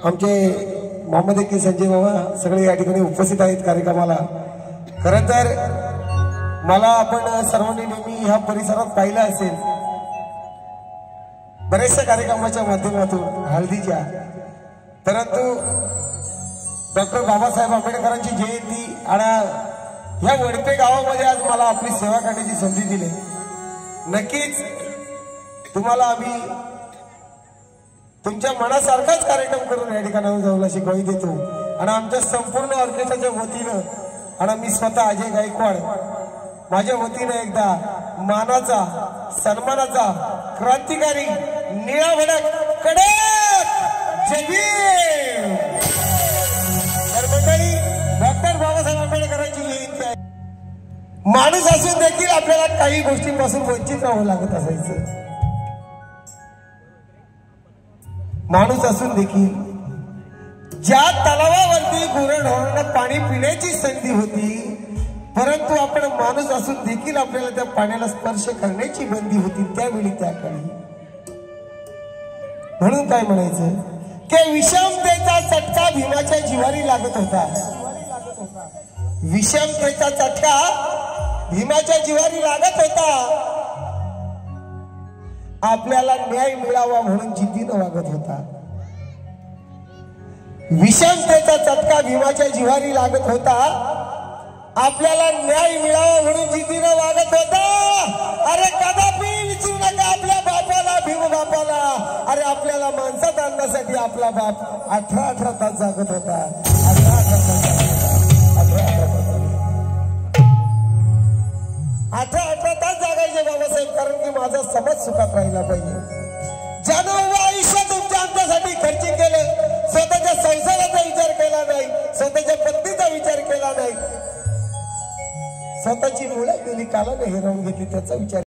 आमचे मोहम्मद के संजय बाबा सगळे या ठिकाणी उपस्थित आहेत कार्यक्रमाला। खरं तर मला आपण सर्वांनी नेहमी ह्या परिसरात पाहिलं असेल बरेचशा कार्यक्रमाच्या माध्यमातून हळदीच्या, परंतु डॉक्टर बाबासाहेब आंबेडकरांची जयंती आणि ह्या वडपे गावामध्ये आज मला आपली सेवा करण्याची संधी दिली। नक्कीच तुम्हाला आम्ही तुमच्या मनासारखाच कार्यक्रम करून या ठिकाणी जाऊन अशी ग्वाही देतो आणि आमच्या संपूर्ण ऑर्केस्ट्राच्या वतीनं आणि मी स्वतः अजय गायकवाड माझ्या वतीनं एकदा मानाचा सन्मानाचा क्रांतिकारी निळा भडक कडक जय मंडळी डॉक्टर बाबासाहेब आंबेडकरांची जयंती आहे। माणूस असून देखील आपल्याला काही गोष्टींपासून वंचित राहावं लागत असायचं। माणूस असून देखील ज्या तलावावरती गुरेढोरांना पाणी पिण्याची संधी होती, परंतु आपण माणूस असून देखील आपल्याला त्या पाण्याला स्पर्श करण्याची बंदी होती त्यावेळी त्या काळी। म्हणून काय म्हणायचं की विषमतेचा चटका भीमाच्या जिवारी लागत होता। विषमतेचा चटका भीमाच्या जिवारी लागत होता। आपल्याला न्याय मिळावा म्हणून जिद्दीनं वागत होता। विषमतेचा चटका भीमाच्या जिवारी लागत होता। आपल्याला न्याय मिळावा म्हणून जिद्दीनं वागत होता। अरे कदापि विचारू नका आपल्या बापाला, भीम बापाला। अरे आपल्याला माणसात आणण्यासाठी आपला बाप 18 तास जागत होता। 18 तास जागायचे बाबासाहेब, कारण की माझा समाज सुखात राहिला पाहिजे। ज्यानं आयुष्य तुमच्या आमच्यासाठी खर्च केलं, स्वतःच्या संसाराचा विचार केला नाही, स्वतःच्या पत्नीचा विचार केला नाही, स्वतःची मुलं गेली कालाने हिरावून घेतली त्याचा विचार